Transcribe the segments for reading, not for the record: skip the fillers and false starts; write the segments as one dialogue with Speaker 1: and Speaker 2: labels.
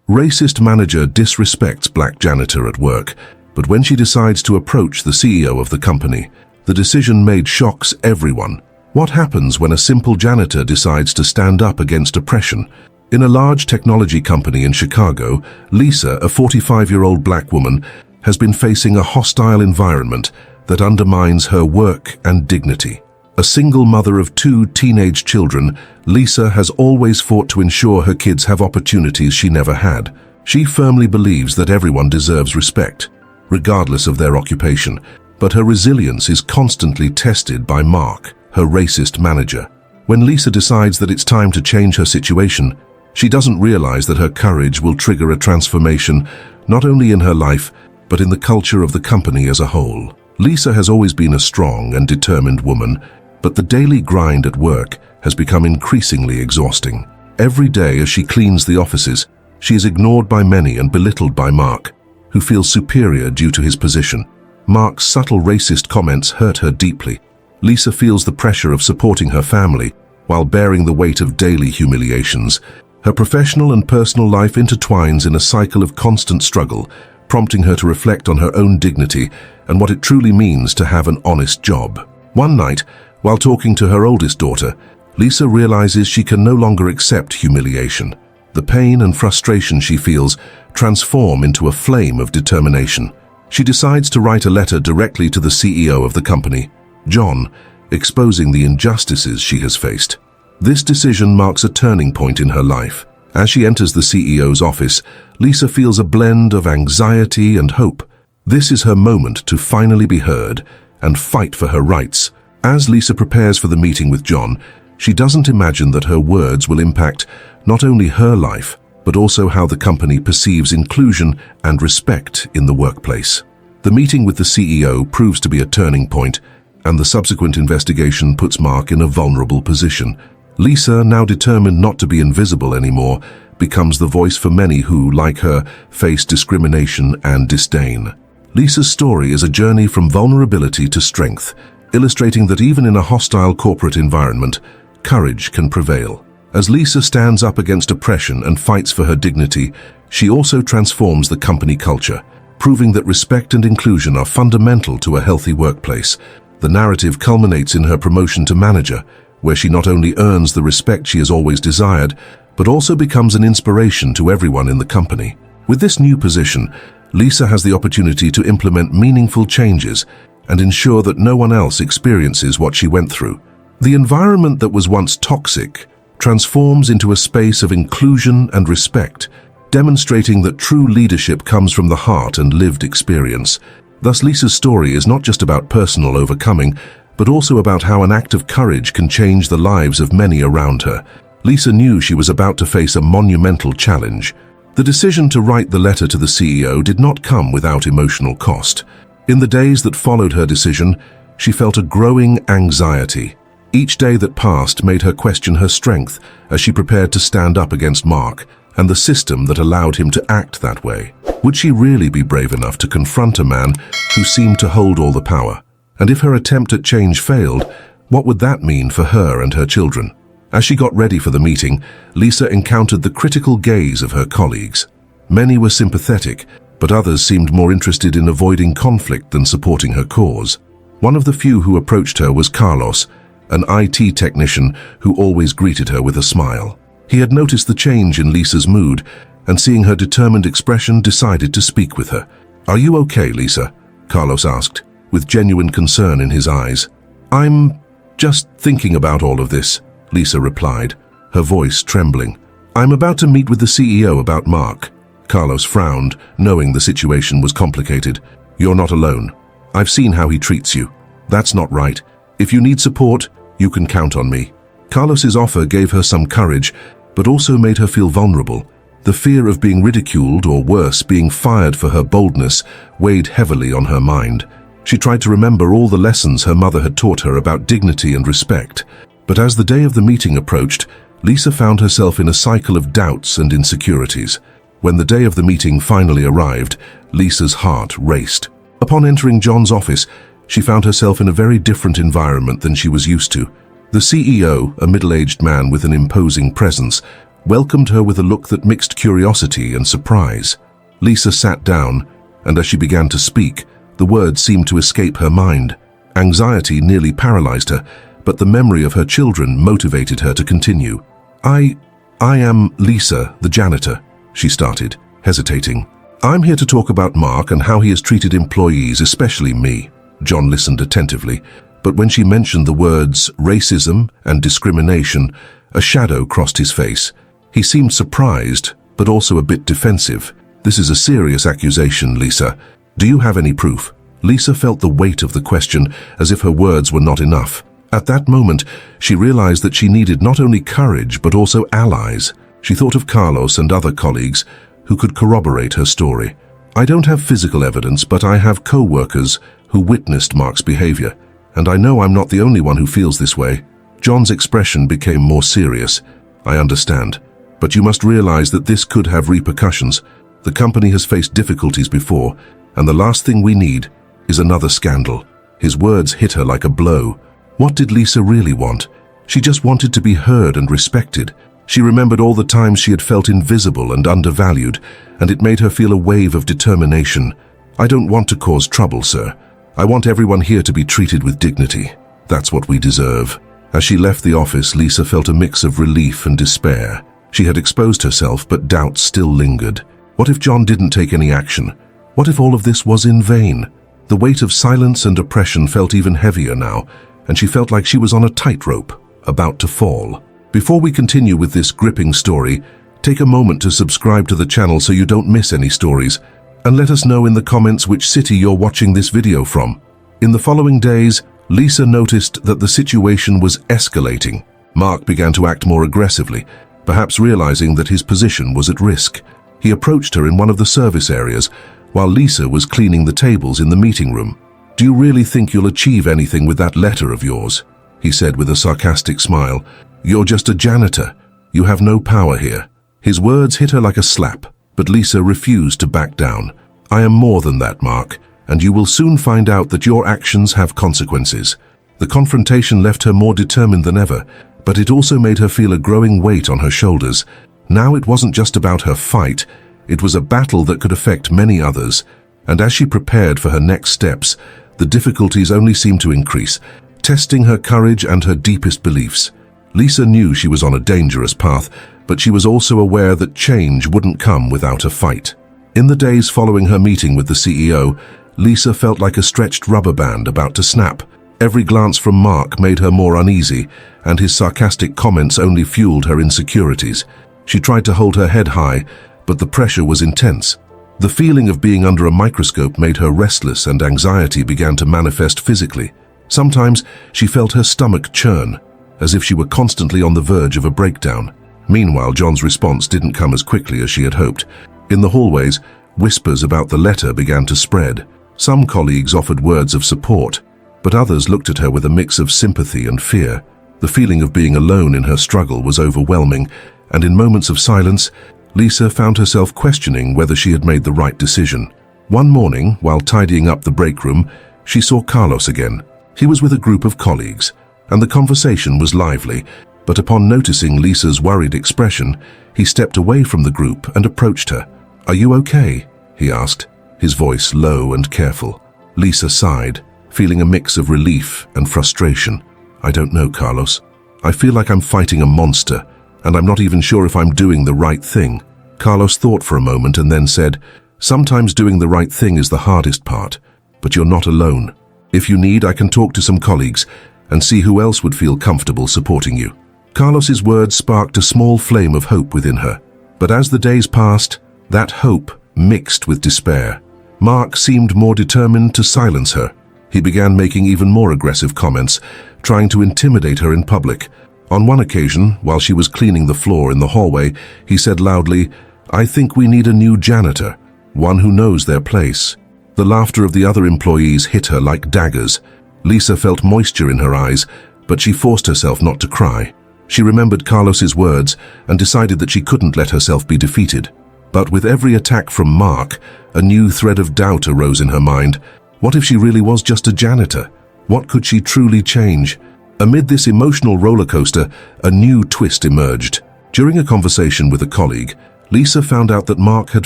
Speaker 1: Racist manager disrespects black janitor at work, but when she decides to approach the CEO of the company, the decision made shocks everyone. What happens when a simple janitor decides to stand up against oppression? In a large technology company in Chicago, Lisa, a 45-year-old black woman, has been facing a hostile environment that undermines her work and dignity. A single mother of 2 teenage children, Lisa has always fought to ensure her kids have opportunities she never had. She firmly believes that everyone deserves respect, regardless of their occupation, but her resilience is constantly tested by Mark, her racist manager. When Lisa decides that it's time to change her situation, she doesn't realize that her courage will trigger a transformation not only in her life, but in the culture of the company as a whole. Lisa has always been a strong and determined woman, but the daily grind at work has become increasingly exhausting. Every day as she cleans the offices, she is ignored by many and belittled by Mark, who feels superior due to his position. Mark's subtle racist comments hurt her deeply. Lisa feels the pressure of supporting her family while bearing the weight of daily humiliations. Her professional and personal life intertwines in a cycle of constant struggle, prompting her to reflect on her own dignity and what it truly means to have an honest job. One night, while talking to her oldest daughter, Lisa realizes she can no longer accept humiliation. The pain and frustration she feels transform into a flame of determination. She decides to write a letter directly to the CEO of the company, John, exposing the injustices she has faced. This decision marks a turning point in her life. As she enters the CEO's office, Lisa feels a blend of anxiety and hope. This is her moment to finally be heard and fight for her rights. As Lisa prepares for the meeting with John, she doesn't imagine that her words will impact not only her life, but also how the company perceives inclusion and respect in the workplace. The meeting with the CEO proves to be a turning point, and the subsequent investigation puts Mark in a vulnerable position. Lisa, now determined not to be invisible anymore, becomes the voice for many who, like her, face discrimination and disdain. Lisa's story is a journey from vulnerability to strength, illustrating that even in a hostile corporate environment, courage can prevail. As Lisa stands up against oppression and fights for her dignity, she also transforms the company culture, proving that respect and inclusion are fundamental to a healthy workplace. The narrative culminates in her promotion to manager, where she not only earns the respect she has always desired, but also becomes an inspiration to everyone in the company. With this new position, Lisa has the opportunity to implement meaningful changes and ensure that no one else experiences what she went through. The environment that was once toxic transforms into a space of inclusion and respect, demonstrating that true leadership comes from the heart and lived experience. Thus, Lisa's story is not just about personal overcoming, but also about how an act of courage can change the lives of many around her. Lisa knew she was about to face a monumental challenge. The decision to write the letter to the CEO did not come without emotional cost. In the days that followed her decision, she felt a growing anxiety. Each day that passed made her question her strength as she prepared to stand up against Mark and the system that allowed him to act that way. Would she really be brave enough to confront a man who seemed to hold all the power? And if her attempt at change failed, what would that mean for her and her children? As she got ready for the meeting, Lisa encountered the critical gaze of her colleagues. Many were sympathetic, but others seemed more interested in avoiding conflict than supporting her cause. One of the few who approached her was Carlos, an IT technician who always greeted her with a smile. He had noticed the change in Lisa's mood, and seeing her determined expression, decided to speak with her. "Are you okay, Lisa?" Carlos asked, with genuine concern in his eyes. "I'm just thinking about all of this," Lisa replied, her voice trembling. "I'm about to meet with the CEO about Mark." Carlos frowned, knowing the situation was complicated. "You're not alone. I've seen how he treats you. That's not right. If you need support, you can count on me." Carlos's offer gave her some courage, but also made her feel vulnerable. The fear of being ridiculed, or worse, being fired for her boldness, weighed heavily on her mind. She tried to remember all the lessons her mother had taught her about dignity and respect. But as the day of the meeting approached, Lisa found herself in a cycle of doubts and insecurities. When the day of the meeting finally arrived, Lisa's heart raced. Upon entering John's office, she found herself in a very different environment than she was used to. The CEO, a middle-aged man with an imposing presence, welcomed her with a look that mixed curiosity and surprise. Lisa sat down, and as she began to speak, the words seemed to escape her mind. Anxiety nearly paralyzed her, but the memory of her children motivated her to continue. I am Lisa, the janitor," she started, hesitating. "I'm here to talk about Mark and how he has treated employees, especially me." John listened attentively, but when she mentioned the words racism and discrimination, a shadow crossed his face. He seemed surprised, but also a bit defensive. "This is a serious accusation, Lisa. Do you have any proof?" Lisa felt the weight of the question, as if her words were not enough. At that moment, she realized that she needed not only courage, but also allies. She thought of Carlos and other colleagues who could corroborate her story. "I don't have physical evidence, but I have co-workers who witnessed Mark's behavior, and I know I'm not the only one who feels this way." John's expression became more serious. "I understand, but you must realize that this could have repercussions. The company has faced difficulties before, and the last thing we need is another scandal." His words hit her like a blow. What did Lisa really want? She just wanted to be heard and respected. She remembered all the times she had felt invisible and undervalued, and it made her feel a wave of determination. "I don't want to cause trouble, sir. I want everyone here to be treated with dignity. That's what we deserve." As she left the office, Lisa felt a mix of relief and despair. She had exposed herself, but doubt still lingered. What if John didn't take any action? What if all of this was in vain? The weight of silence and oppression felt even heavier now, and she felt like she was on a tightrope, about to fall. Before we continue with this gripping story, take a moment to subscribe to the channel so you don't miss any stories, and let us know in the comments which city you're watching this video from. In the following days, Lisa noticed that the situation was escalating. Mark began to act more aggressively, perhaps realizing that his position was at risk. He approached her in one of the service areas, while Lisa was cleaning the tables in the meeting room. "Do you really think you'll achieve anything with that letter of yours?" he said with a sarcastic smile. "You're just a janitor. You have no power here." His words hit her like a slap, but Lisa refused to back down. "I am more than that, Mark, and you will soon find out that your actions have consequences." The confrontation left her more determined than ever, but it also made her feel a growing weight on her shoulders. Now it wasn't just about her fight, it was a battle that could affect many others, and as she prepared for her next steps, the difficulties only seemed to increase, testing her courage and her deepest beliefs. Lisa knew she was on a dangerous path, but she was also aware that change wouldn't come without a fight. In the days following her meeting with the CEO, Lisa felt like a stretched rubber band about to snap. Every glance from Mark made her more uneasy, and his sarcastic comments only fueled her insecurities. She tried to hold her head high, but the pressure was intense. The feeling of being under a microscope made her restless, and anxiety began to manifest physically. Sometimes she felt her stomach churn, as if she were constantly on the verge of a breakdown. Meanwhile, John's response didn't come as quickly as she had hoped. In the hallways, whispers about the letter began to spread. Some colleagues offered words of support, but others looked at her with a mix of sympathy and fear. The feeling of being alone in her struggle was overwhelming, and in moments of silence, Lisa found herself questioning whether she had made the right decision. One morning, while tidying up the break room, she saw Carlos again. He was with a group of colleagues, and the conversation was lively, but upon noticing Lisa's worried expression, he stepped away from the group and approached her. "Are you okay?" he asked, his voice low and careful. Lisa sighed, feeling a mix of relief and frustration. "I don't know, Carlos. I feel like I'm fighting a monster, and I'm not even sure if I'm doing the right thing." Carlos thought for a moment and then said, "Sometimes doing the right thing is the hardest part, but you're not alone. If you need, I can talk to some colleagues and see who else would feel comfortable supporting you." Carlos's words sparked a small flame of hope within her, but as the days passed, that hope mixed with despair. Mark seemed more determined to silence her. He began making even more aggressive comments, trying to intimidate her in public. On one occasion, while she was cleaning the floor in the hallway, he said loudly, "I think we need a new janitor, one who knows their place." The laughter of the other employees hit her like daggers. Lisa felt moisture in her eyes, but she forced herself not to cry. She remembered Carlos's words and decided that she couldn't let herself be defeated. But with every attack from Mark, a new thread of doubt arose in her mind. What if she really was just a janitor? What could she truly change? Amid this emotional roller coaster, a new twist emerged. During a conversation with a colleague, Lisa found out that Mark had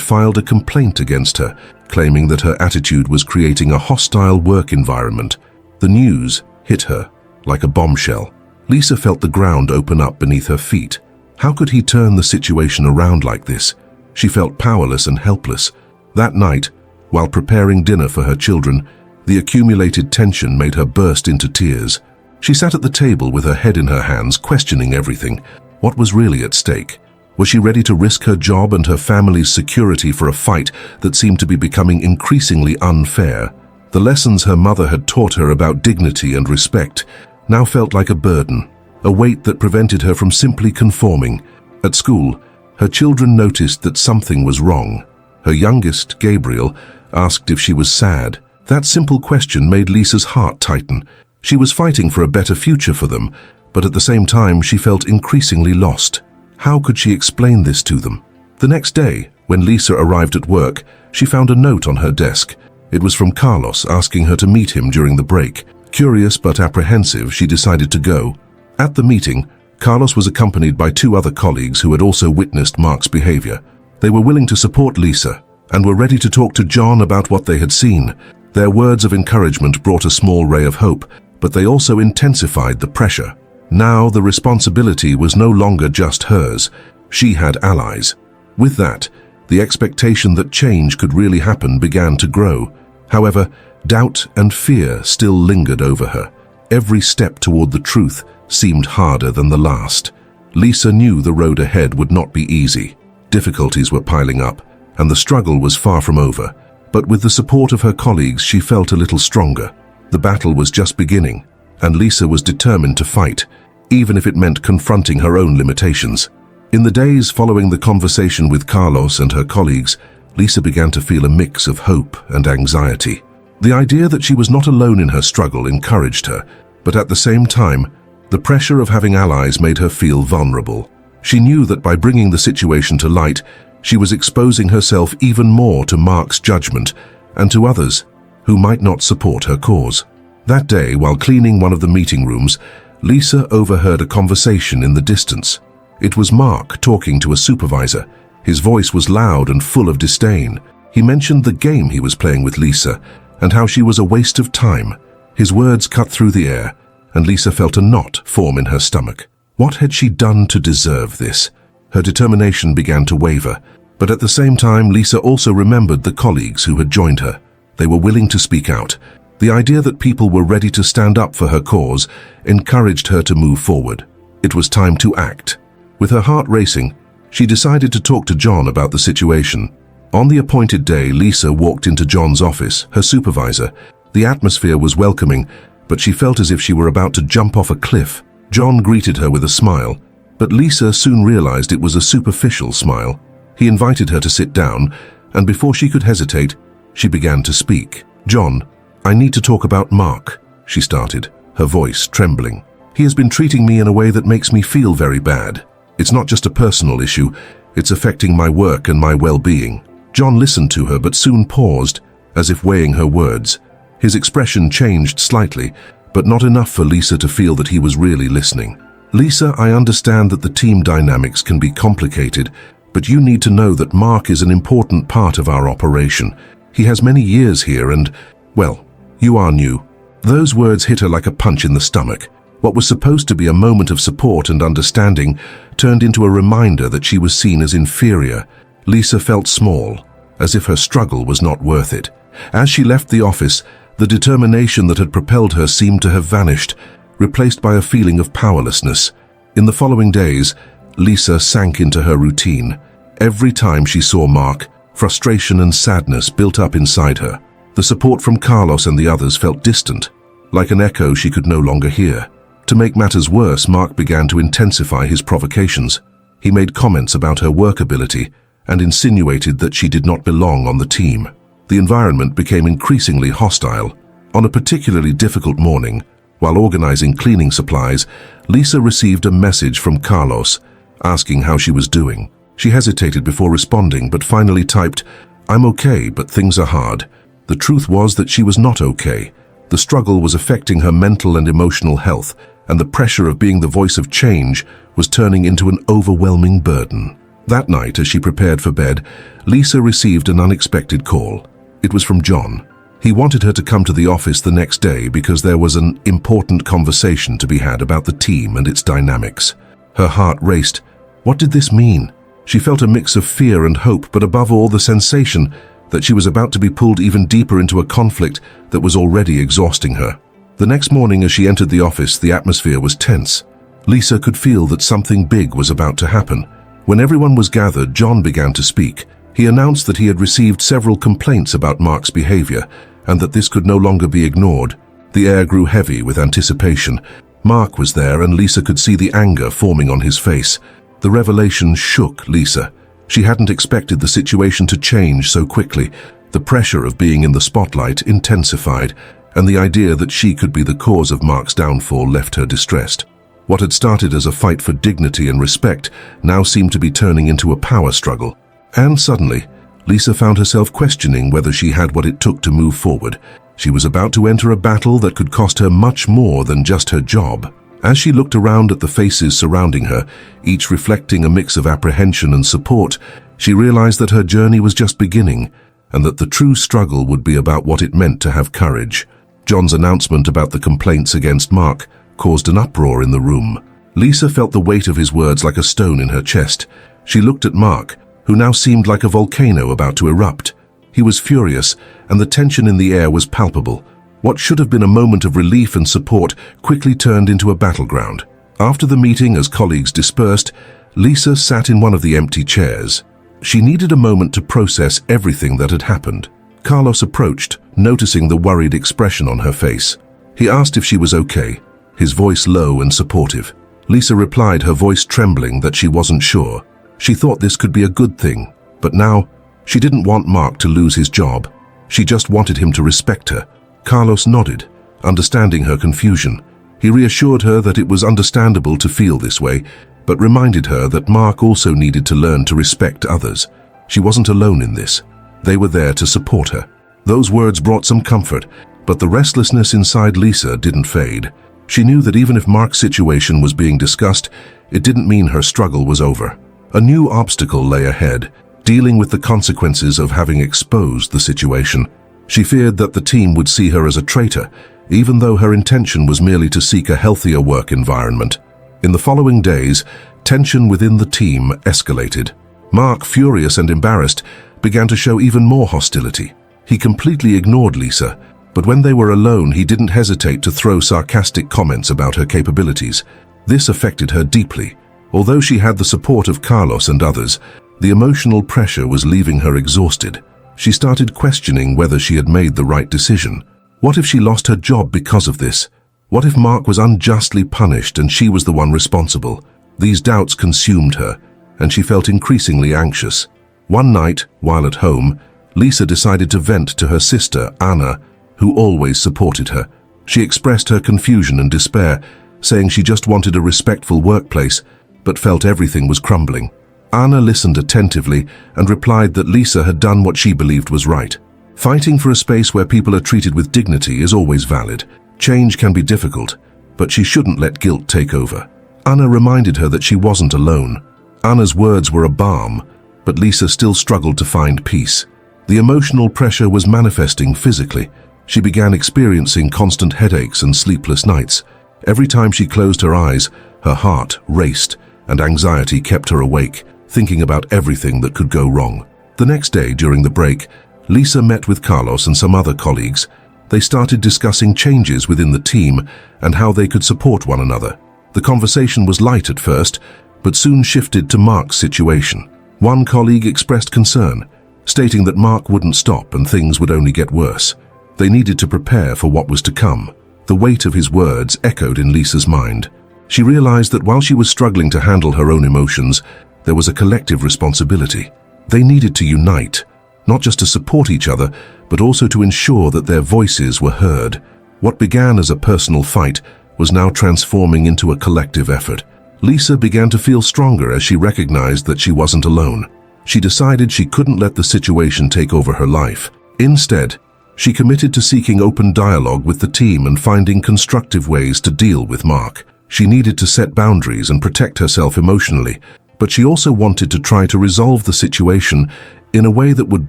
Speaker 1: filed a complaint against her, claiming that her attitude was creating a hostile work environment. The news hit her like a bombshell. Lisa felt the ground open up beneath her feet. How could he turn the situation around like this? She felt powerless and helpless. That night, while preparing dinner for her children, the accumulated tension made her burst into tears. She sat at the table with her head in her hands, questioning everything. What was really at stake? Was she ready to risk her job and her family's security for a fight that seemed to be becoming increasingly unfair? The lessons her mother had taught her about dignity and respect now felt like a burden, a weight that prevented her from simply conforming. At school, her children noticed that something was wrong. Her youngest, Gabriel, asked if she was sad. That simple question made Lisa's heart tighten. She was fighting for a better future for them, but at the same time she felt increasingly lost. How could she explain this to them? The next day, when Lisa arrived at work, she found a note on her desk. It was from Carlos asking her to meet him during the break. Curious but apprehensive, she decided to go. At the meeting, Carlos was accompanied by 2 other colleagues who had also witnessed Mark's behavior. They were willing to support Lisa and were ready to talk to John about what they had seen. Their words of encouragement brought a small ray of hope, but they also intensified the pressure. Now the responsibility was no longer just hers. She had allies. With that, the expectation that change could really happen began to grow. However, doubt and fear still lingered over her. Every step toward the truth seemed harder than the last. Lisa knew the road ahead would not be easy. Difficulties were piling up, and the struggle was far from over. But with the support of her colleagues, she felt a little stronger. The battle was just beginning, and Lisa was determined to fight, even if it meant confronting her own limitations. In the days following the conversation with Carlos and her colleagues, Lisa began to feel a mix of hope and anxiety. The idea that she was not alone in her struggle encouraged her, but at the same time, the pressure of having allies made her feel vulnerable. She knew that by bringing the situation to light, she was exposing herself even more to Mark's judgment and to others who might not support her cause. That day, while cleaning one of the meeting rooms, Lisa overheard a conversation in the distance. It was Mark talking to a supervisor. His voice was loud and full of disdain. He mentioned the game he was playing with Lisa and how she was a waste of time. His words cut through the air, and Lisa felt a knot form in her stomach. What had she done to deserve this? Her determination began to waver, but at the same time, Lisa also remembered the colleagues who had joined her. They were willing to speak out. The idea that people were ready to stand up for her cause encouraged her to move forward. It was time to act. With her heart racing, she decided to talk to John about the situation. On the appointed day, Lisa walked into John's office, her supervisor. The atmosphere was welcoming, but she felt as if she were about to jump off a cliff. John greeted her with a smile, but Lisa soon realized it was a superficial smile. He invited her to sit down, and before she could hesitate, she began to speak. "John, I need to talk about Mark," she started, her voice trembling. "He has been treating me in a way that makes me feel very bad. It's not just a personal issue, it's affecting my work and my well-being." John listened to her but soon paused, as if weighing her words. His expression changed slightly, but not enough for Lisa to feel that he was really listening. "Lisa, I understand that the team dynamics can be complicated, but you need to know that Mark is an important part of our operation. He has many years here and, well, you are new." Those words hit her like a punch in the stomach. What was supposed to be a moment of support and understanding turned into a reminder that she was seen as inferior. Lisa felt small, as if her struggle was not worth it. As she left the office, the determination that had propelled her seemed to have vanished, replaced by a feeling of powerlessness. In the following days, Lisa sank into her routine. Every time she saw Mark, frustration and sadness built up inside her. The support from Carlos and the others felt distant, like an echo she could no longer hear. To make matters worse, Mark began to intensify his provocations. He made comments about her work ability and insinuated that she did not belong on the team. The environment became increasingly hostile. On a particularly difficult morning, while organizing cleaning supplies, Lisa received a message from Carlos, asking how she was doing. She hesitated before responding, but finally typed, "I'm okay, but things are hard." The truth was that she was not okay. The struggle was affecting her mental and emotional health, and the pressure of being the voice of change was turning into an overwhelming burden. That night, as she prepared for bed, Lisa received an unexpected call. It was from John. He wanted her to come to the office the next day because there was an important conversation to be had about the team and its dynamics. Her heart raced. What did this mean? She felt a mix of fear and hope, but above all the sensation that she was about to be pulled even deeper into a conflict that was already exhausting her. The next morning as she entered the office, the atmosphere was tense. Lisa could feel that something big was about to happen. When everyone was gathered, John began to speak. He announced that he had received several complaints about Mark's behavior and that this could no longer be ignored. The air grew heavy with anticipation. Mark was there and Lisa could see the anger forming on his face. The revelation shook Lisa. She hadn't expected the situation to change so quickly. The pressure of being in the spotlight intensified, and the idea that she could be the cause of Mark's downfall left her distressed. What had started as a fight for dignity and respect now seemed to be turning into a power struggle. And suddenly, Lisa found herself questioning whether she had what it took to move forward. She was about to enter a battle that could cost her much more than just her job. As she looked around at the faces surrounding her, each reflecting a mix of apprehension and support, she realized that her journey was just beginning, and that the true struggle would be about what it meant to have courage. John's announcement about the complaints against Mark caused an uproar in the room. Lisa felt the weight of his words like a stone in her chest. She looked at Mark, who now seemed like a volcano about to erupt. He was furious, and the tension in the air was palpable. What should have been a moment of relief and support quickly turned into a battleground. After the meeting, as colleagues dispersed, Lisa sat in one of the empty chairs. She needed a moment to process everything that had happened. Carlos approached, noticing the worried expression on her face. He asked if she was okay, his voice low and supportive. Lisa replied, her voice trembling, that she wasn't sure. She thought this could be a good thing, but now she didn't want Mark to lose his job. She just wanted him to respect her. Carlos nodded, understanding her confusion. He reassured her that it was understandable to feel this way, but reminded her that Mark also needed to learn to respect others. She wasn't alone in this. They were there to support her. Those words brought some comfort, but the restlessness inside Lisa didn't fade. She knew that even if Mark's situation was being discussed, it didn't mean her struggle was over. A new obstacle lay ahead, dealing with the consequences of having exposed the situation. She feared that the team would see her as a traitor, even though her intention was merely to seek a healthier work environment. In the following days, tension within the team escalated. Mark, furious and embarrassed, began to show even more hostility. He completely ignored Lisa, but when they were alone, he didn't hesitate to throw sarcastic comments about her capabilities. This affected her deeply. Although she had the support of Carlos and others, the emotional pressure was leaving her exhausted. She started questioning whether she had made the right decision. What if she lost her job because of this? What if Mark was unjustly punished and she was the one responsible? These doubts consumed her, and she felt increasingly anxious. One night, while at home, Lisa decided to vent to her sister, Anna, who always supported her. She expressed her confusion and despair, saying she just wanted a respectful workplace, but felt everything was crumbling. Anna listened attentively and replied that Lisa had done what she believed was right. Fighting for a space where people are treated with dignity is always valid. Change can be difficult, but she shouldn't let guilt take over. Anna reminded her that she wasn't alone. Anna's words were a balm, but Lisa still struggled to find peace. The emotional pressure was manifesting physically. She began experiencing constant headaches and sleepless nights. Every time she closed her eyes, her heart raced, and anxiety kept her awake, thinking about everything that could go wrong. The next day, during the break, Lisa met with Carlos and some other colleagues. They started discussing changes within the team and how they could support one another. The conversation was light at first, but soon shifted to Mark's situation. One colleague expressed concern, stating that Mark wouldn't stop and things would only get worse. They needed to prepare for what was to come. The weight of his words echoed in Lisa's mind. She realized that while she was struggling to handle her own emotions, there was a collective responsibility. They needed to unite, not just to support each other, but also to ensure that their voices were heard. What began as a personal fight was now transforming into a collective effort. Lisa began to feel stronger as she recognized that she wasn't alone. She decided she couldn't let the situation take over her life. Instead, she committed to seeking open dialogue with the team and finding constructive ways to deal with Mark. She needed to set boundaries and protect herself emotionally, but she also wanted to try to resolve the situation in a way that would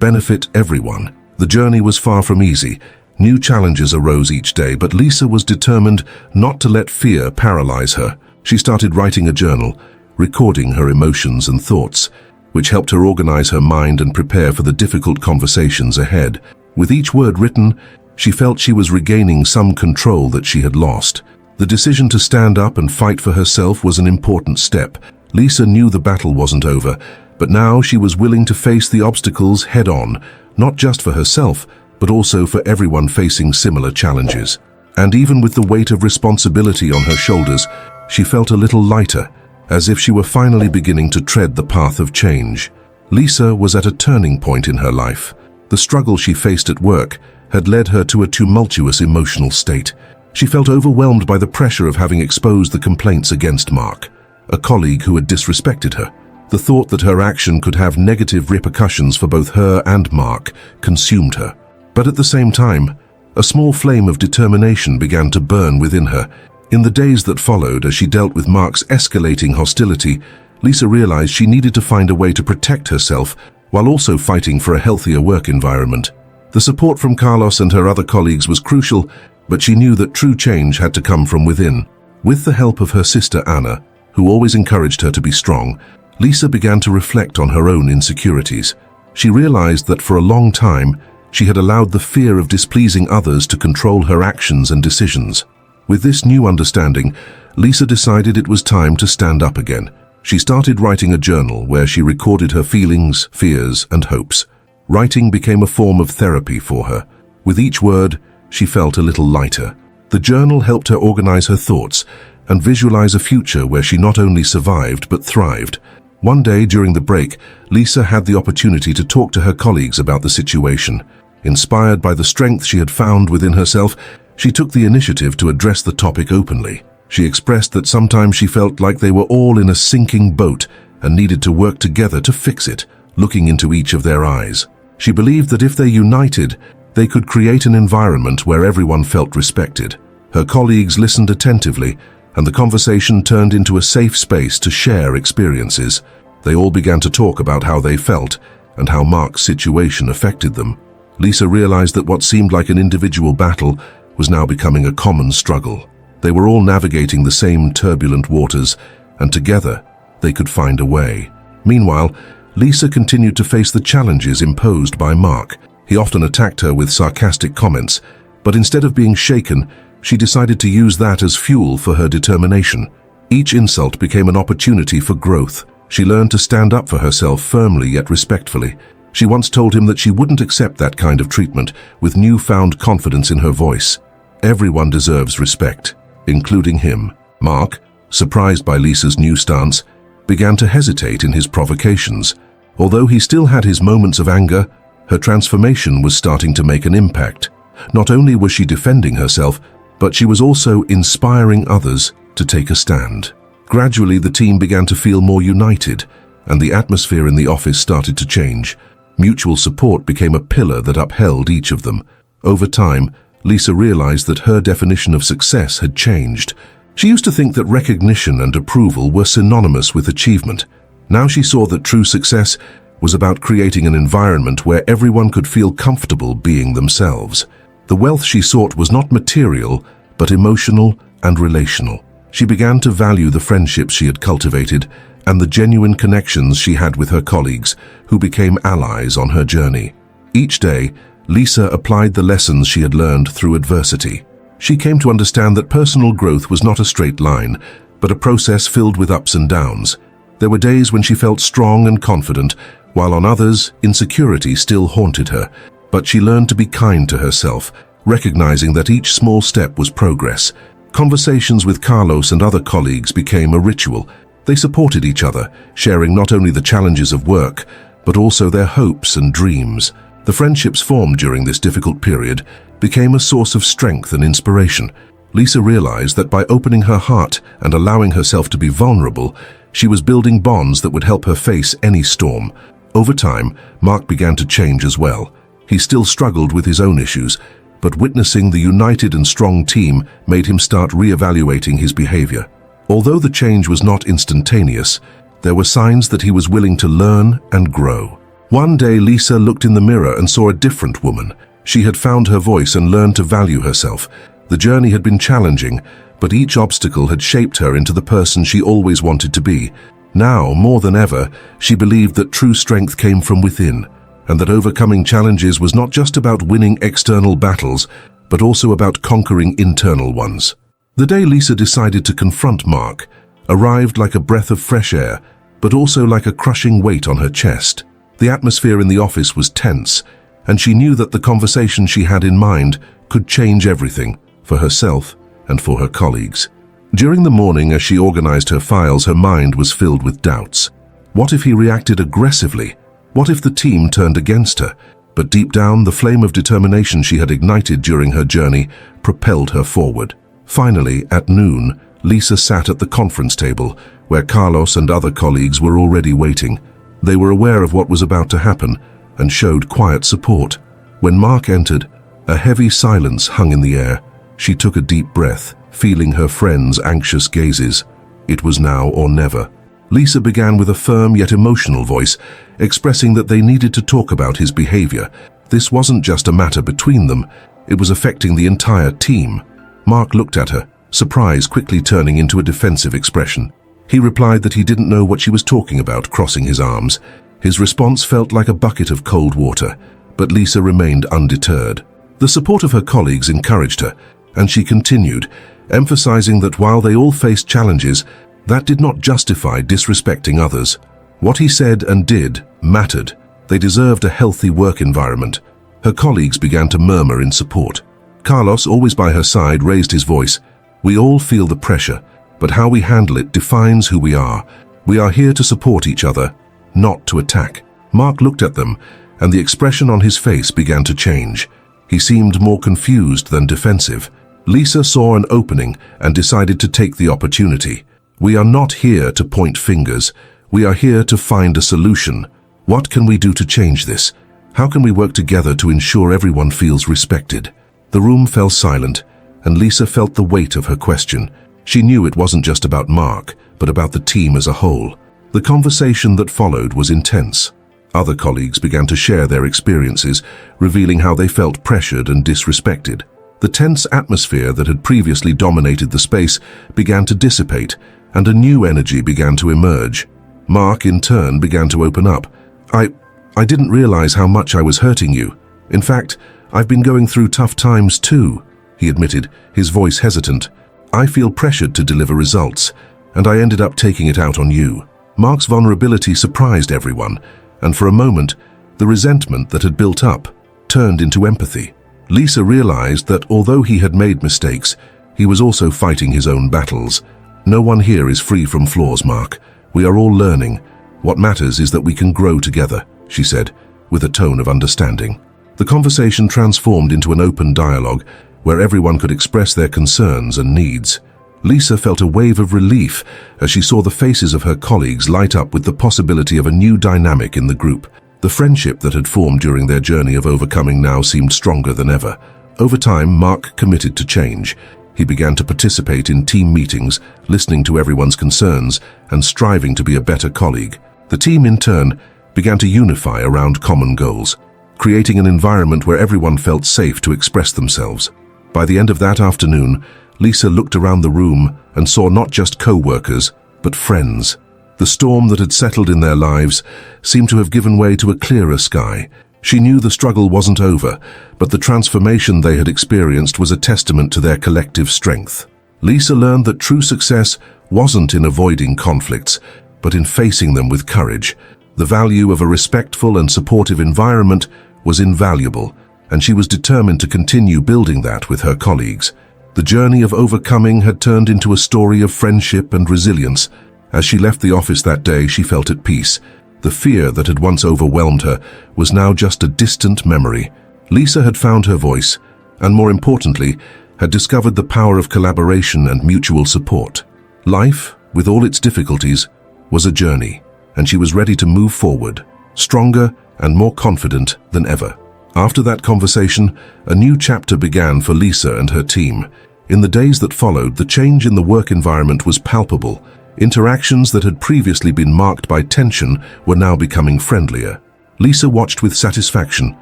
Speaker 1: benefit everyone. The journey was far from easy. New challenges arose each day, but Lisa was determined not to let fear paralyze her. She started writing a journal, recording her emotions and thoughts, which helped her organize her mind and prepare for the difficult conversations ahead. With each word written, she felt she was regaining some control that she had lost. The decision to stand up and fight for herself was an important step. Lisa knew the battle wasn't over, but now she was willing to face the obstacles head-on, not just for herself, but also for everyone facing similar challenges. And even with the weight of responsibility on her shoulders, she felt a little lighter, as if she were finally beginning to tread the path of change. Lisa was at a turning point in her life. The struggle she faced at work had led her to a tumultuous emotional state. She felt overwhelmed by the pressure of having exposed the complaints against Mark, a colleague who had disrespected her. The thought that her action could have negative repercussions for both her and Mark consumed her. But at the same time, a small flame of determination began to burn within her. In the days that followed, as she dealt with Mark's escalating hostility, Lisa realized she needed to find a way to protect herself while also fighting for a healthier work environment. The support from Carlos and her other colleagues was crucial, but she knew that true change had to come from within. With the help of her sister Anna, who always encouraged her to be strong, Lisa began to reflect on her own insecurities. She realized that for a long time, she had allowed the fear of displeasing others to control her actions and decisions. With this new understanding, Lisa decided it was time to stand up again. She started writing a journal where she recorded her feelings, fears, and hopes. Writing became a form of therapy for her. With each word, she felt a little lighter. The journal helped her organize her thoughts and visualize a future where she not only survived but thrived. One day during the break, Lisa had the opportunity to talk to her colleagues about the situation. Inspired by the strength she had found within herself, she took the initiative to address the topic openly. She expressed that sometimes she felt like they were all in a sinking boat and needed to work together to fix it, looking into each of their eyes. She believed that if they united, they could create an environment where everyone felt respected. Her colleagues listened attentively, and the conversation turned into a safe space to share experiences. They all began to talk about how they felt and how Mark's situation affected them. Lisa realized that what seemed like an individual battle was now becoming a common struggle. They were all navigating the same turbulent waters, and together they could find a way. Meanwhile, Lisa continued to face the challenges imposed by Mark. He often attacked her with sarcastic comments, but instead of being shaken, she decided to use that as fuel for her determination. Each insult became an opportunity for growth. She learned to stand up for herself firmly yet respectfully. She once told him that she wouldn't accept that kind of treatment, with newfound confidence in her voice. Everyone deserves respect, including him. Mark, surprised by Lisa's new stance, began to hesitate in his provocations. Although he still had his moments of anger, her transformation was starting to make an impact. Not only was she defending herself, but she was also inspiring others to take a stand. Gradually, the team began to feel more united, and the atmosphere in the office started to change. Mutual support became a pillar that upheld each of them. Over time, Lisa realized that her definition of success had changed. She used to think that recognition and approval were synonymous with achievement. Now she saw that true success was about creating an environment where everyone could feel comfortable being themselves. The wealth she sought was not material, but emotional and relational. She began to value the friendships she had cultivated and the genuine connections she had with her colleagues, who became allies on her journey. Each day, Lisa applied the lessons she had learned through adversity. She came to understand that personal growth was not a straight line, but a process filled with ups and downs. There were days when she felt strong and confident, while on others, insecurity still haunted her. But she learned to be kind to herself, recognizing that each small step was progress. Conversations with Carlos and other colleagues became a ritual. They supported each other, sharing not only the challenges of work, but also their hopes and dreams. The friendships formed during this difficult period became a source of strength and inspiration. Lisa realized that by opening her heart and allowing herself to be vulnerable, she was building bonds that would help her face any storm. Over time, Mark began to change as well. He still struggled with his own issues, but witnessing the united and strong team made him start re-evaluating his behavior. Although the change was not instantaneous, there were signs that he was willing to learn and grow. One day, Lisa looked in the mirror and saw a different woman. She had found her voice and learned to value herself. The journey had been challenging, but each obstacle had shaped her into the person she always wanted to be. Now, more than ever, she believed that true strength came from within, and that overcoming challenges was not just about winning external battles, but also about conquering internal ones. The day Lisa decided to confront Mark arrived like a breath of fresh air, but also like a crushing weight on her chest. The atmosphere in the office was tense, and she knew that the conversation she had in mind could change everything, for herself and for her colleagues. During the morning, as she organized her files, her mind was filled with doubts. What if he reacted aggressively? What if the team turned against her? But deep down, the flame of determination she had ignited during her journey propelled her forward. Finally, at noon, Lisa sat at the conference table, where Carlos and other colleagues were already waiting. They were aware of what was about to happen and showed quiet support. When Mark entered, a heavy silence hung in the air. She took a deep breath, feeling her friends' anxious gazes. It was now or never. Lisa began with a firm yet emotional voice, expressing that they needed to talk about his behavior. This wasn't just a matter between them, it was affecting the entire team. Mark looked at her, surprise quickly turning into a defensive expression. He replied that he didn't know what she was talking about, crossing his arms. His response felt like a bucket of cold water, but Lisa remained undeterred. The support of her colleagues encouraged her, and she continued, emphasizing that while they all faced challenges, that did not justify disrespecting others. What he said and did mattered. They deserved a healthy work environment. Her colleagues began to murmur in support. Carlos, always by her side, raised his voice. We all feel the pressure, but how we handle it defines who we are. We are here to support each other, not to attack. Mark looked at them, and the expression on his face began to change. He seemed more confused than defensive. Lisa saw an opening and decided to take the opportunity. We are not here to point fingers. We are here to find a solution. What can we do to change this? How can we work together to ensure everyone feels respected? The room fell silent, and Lisa felt the weight of her question. She knew it wasn't just about Mark, but about the team as a whole. The conversation that followed was intense. Other colleagues began to share their experiences, revealing how they felt pressured and disrespected. The tense atmosphere that had previously dominated the space began to dissipate, and a new energy began to emerge. Mark, in turn, began to open up. I didn't realize how much I was hurting you. In fact, I've been going through tough times too, he admitted, his voice hesitant. I feel pressured to deliver results, and I ended up taking it out on you. Mark's vulnerability surprised everyone, and for a moment, the resentment that had built up turned into empathy. Lisa realized that although he had made mistakes, he was also fighting his own battles. No one here is free from flaws, Mark. We are all learning. What matters is that we can grow together, she said, with a tone of understanding. The conversation transformed into an open dialogue where everyone could express their concerns and needs. Lisa felt a wave of relief as she saw the faces of her colleagues light up with the possibility of a new dynamic in the group. The friendship that had formed during their journey of overcoming now seemed stronger than ever. Over time, Mark committed to change. He began to participate in team meetings, listening to everyone's concerns and striving to be a better colleague. The team, in turn, began to unify around common goals, creating an environment where everyone felt safe to express themselves. By the end of that afternoon, Lisa looked around the room and saw not just co-workers, but friends. The storm that had settled in their lives seemed to have given way to a clearer sky. She knew the struggle wasn't over, but the transformation they had experienced was a testament to their collective strength. Lisa learned that true success wasn't in avoiding conflicts, but in facing them with courage. The value of a respectful and supportive environment was invaluable, and she was determined to continue building that with her colleagues. The journey of overcoming had turned into a story of friendship and resilience. As she left the office that day, she felt at peace. The fear that had once overwhelmed her was now just a distant memory. Lisa had found her voice, and more importantly, had discovered the power of collaboration and mutual support. Life, with all its difficulties, was a journey, and she was ready to move forward, stronger and more confident than ever. After that conversation, a new chapter began for Lisa and her team. In the days that followed, the change in the work environment was palpable. Interactions that had previously been marked by tension were now becoming friendlier. Lisa watched with satisfaction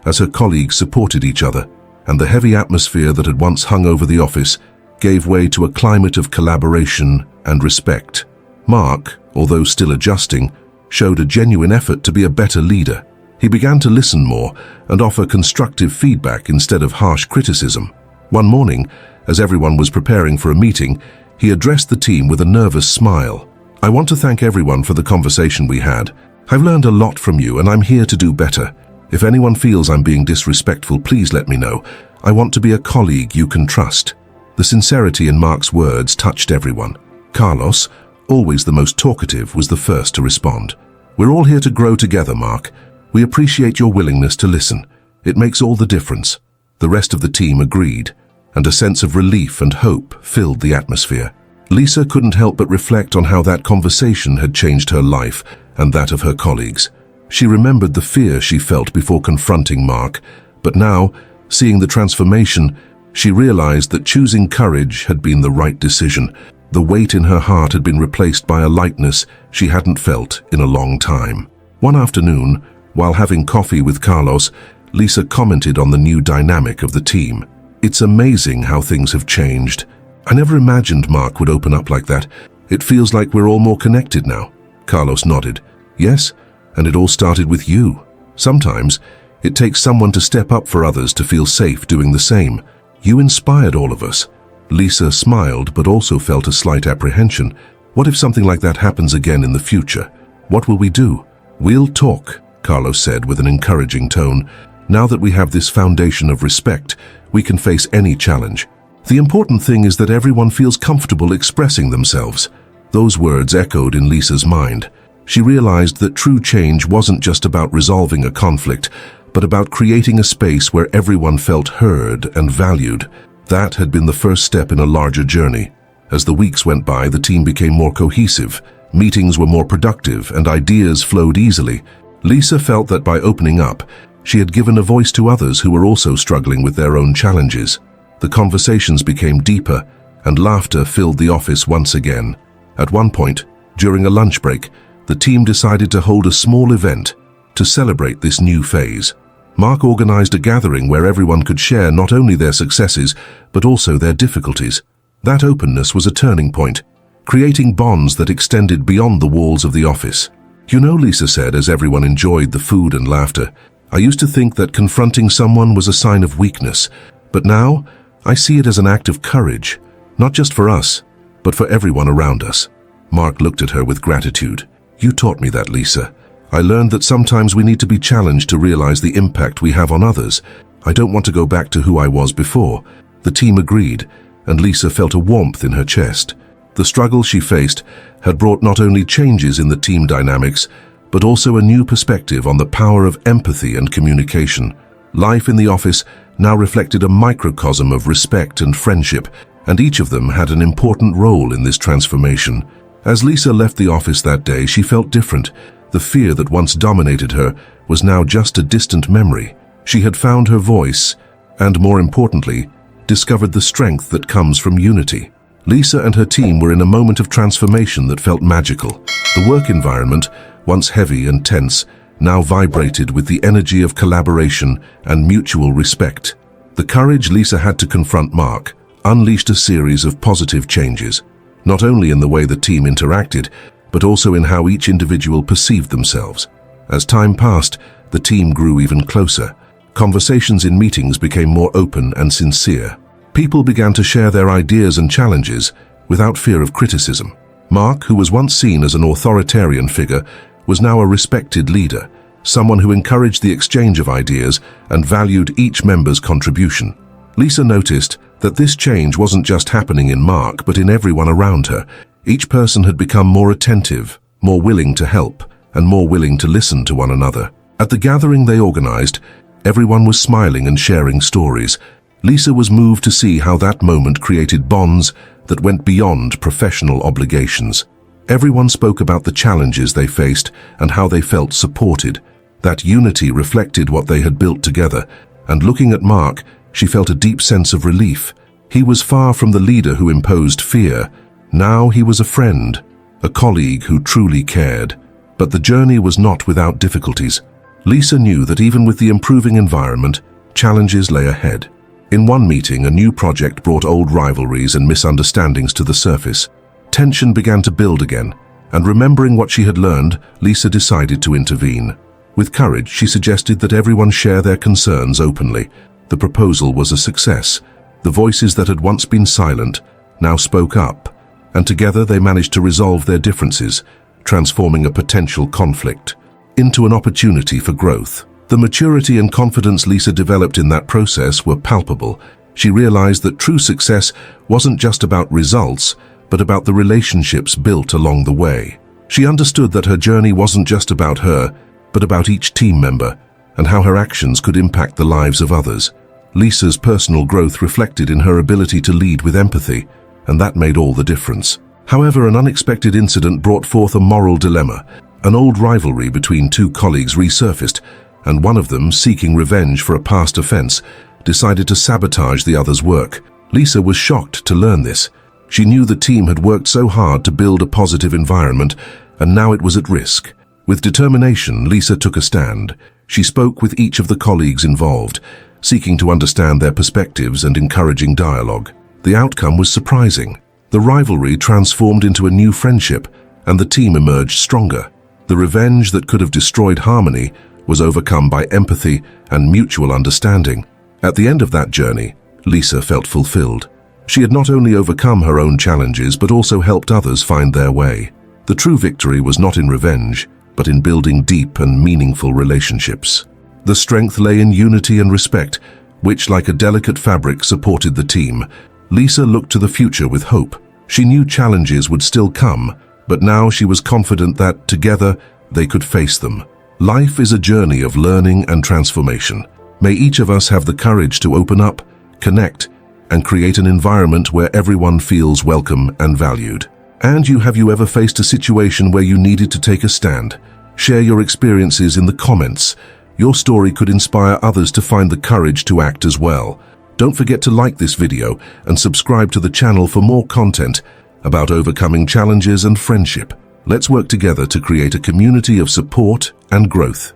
Speaker 1: as her colleagues supported each other, and the heavy atmosphere that had once hung over the office gave way to a climate of collaboration and respect. Mark, although still adjusting, showed a genuine effort to be a better leader. He began to listen more and offer constructive feedback instead of harsh criticism. One morning, as everyone was preparing for a meeting, he addressed the team with a nervous smile. "I want to thank everyone for the conversation we had. I've learned a lot from you and I'm here to do better. If anyone feels I'm being disrespectful, please let me know. I want to be a colleague you can trust." The sincerity in Mark's words touched everyone. Carlos, always the most talkative, was the first to respond. "We're all here to grow together, Mark. We appreciate your willingness to listen. It makes all the difference." The rest of the team agreed, and a sense of relief and hope filled the atmosphere. Lisa couldn't help but reflect on how that conversation had changed her life and that of her colleagues. She remembered the fear she felt before confronting Mark, but now, seeing the transformation, she realized that choosing courage had been the right decision. The weight in her heart had been replaced by a lightness she hadn't felt in a long time. One afternoon, while having coffee with Carlos, Lisa commented on the new dynamic of the team. "It's amazing how things have changed. I never imagined Mark would open up like that. It feels like we're all more connected now." Carlos nodded. "Yes, and it all started with you. Sometimes, it takes someone to step up for others to feel safe doing the same. You inspired all of us." Lisa smiled but also felt a slight apprehension. What if something like that happens again in the future? What will we do? "We'll talk," Carlos said with an encouraging tone. "Now that we have this foundation of respect, we can face any challenge. The important thing is that everyone feels comfortable expressing themselves." Those words echoed in Lisa's mind. She realized that true change wasn't just about resolving a conflict, but about creating a space where everyone felt heard and valued. That had been the first step in a larger journey. As the weeks went by, the team became more cohesive, meetings were more productive, and ideas flowed easily. Lisa felt that by opening up, she had given a voice to others who were also struggling with their own challenges. The conversations became deeper, and laughter filled the office once again. At one point, during a lunch break, the team decided to hold a small event to celebrate this new phase. Mark organized a gathering where everyone could share not only their successes, but also their difficulties. That openness was a turning point, creating bonds that extended beyond the walls of the office. "You know," Lisa said as everyone enjoyed the food and laughter, "I used to think that confronting someone was a sign of weakness, but now I see it as an act of courage, not just for us, but for everyone around us." Mark looked at her with gratitude. "You taught me that, Lisa. I learned that sometimes we need to be challenged to realize the impact we have on others. I don't want to go back to who I was before." The team agreed, and Lisa felt a warmth in her chest. The struggle she faced had brought not only changes in the team dynamics, but also a new perspective on the power of empathy and communication. Life in the office now reflected a microcosm of respect and friendship, and each of them had an important role in this transformation. As Lisa left the office that day, she felt different. The fear that once dominated her was now just a distant memory. She had found her voice, and more importantly, discovered the strength that comes from unity. Lisa and her team were in a moment of transformation that felt magical. The work environment, once heavy and tense, now vibrated with the energy of collaboration and mutual respect. The courage Lisa had to confront Mark unleashed a series of positive changes, not only in the way the team interacted, but also in how each individual perceived themselves. As time passed, the team grew even closer. Conversations in meetings became more open and sincere. People began to share their ideas and challenges without fear of criticism. Mark, who was once seen as an authoritarian figure, was now a respected leader, someone who encouraged the exchange of ideas and valued each member's contribution. Lisa noticed that this change wasn't just happening in Mark, but in everyone around her. Each person had become more attentive, more willing to help, and more willing to listen to one another. At the gathering they organized, everyone was smiling and sharing stories. Lisa was moved to see how that moment created bonds that went beyond professional obligations. Everyone spoke about the challenges they faced and how they felt supported. That unity reflected what they had built together, and looking at Mark, she felt a deep sense of relief. He was far from the leader who imposed fear. Now he was a friend, a colleague who truly cared. But the journey was not without difficulties. Lisa knew that even with the improving environment, challenges lay ahead. In one meeting, a new project brought old rivalries and misunderstandings to the surface. Tension began to build again, and remembering what she had learned, Lisa decided to intervene. With courage, she suggested that everyone share their concerns openly. The proposal was a success. The voices that had once been silent now spoke up, and together they managed to resolve their differences, transforming a potential conflict into an opportunity for growth. The maturity and confidence Lisa developed in that process were palpable. She realized that true success wasn't just about results, but about the relationships built along the way. She understood that her journey wasn't just about her, but about each team member, and how her actions could impact the lives of others. Lisa's personal growth reflected in her ability to lead with empathy, and that made all the difference. However, an unexpected incident brought forth a moral dilemma. An old rivalry between two colleagues resurfaced, and one of them, seeking revenge for a past offense, decided to sabotage the other's work. Lisa was shocked to learn this. She knew the team had worked so hard to build a positive environment, and now it was at risk. With determination, Lisa took a stand. She spoke with each of the colleagues involved, seeking to understand their perspectives and encouraging dialogue. The outcome was surprising. The rivalry transformed into a new friendship, and the team emerged stronger. The revenge that could have destroyed harmony was overcome by empathy and mutual understanding. At the end of that journey, Lisa felt fulfilled. She had not only overcome her own challenges, but also helped others find their way. The true victory was not in revenge, but in building deep and meaningful relationships. The strength lay in unity and respect, which, like a delicate fabric, supported the team. Lisa looked to the future with hope. She knew challenges would still come, but now she was confident that, together, they could face them. Life is a journey of learning and transformation. May each of us have the courage to open up, connect, and create an environment where everyone feels welcome and valued. And have you ever faced a situation where you needed to take a stand? Share your experiences in the comments. Your story could inspire others to find the courage to act as well. Don't forget to like this video and subscribe to the channel for more content about overcoming challenges and friendship. Let's work together to create a community of support and growth.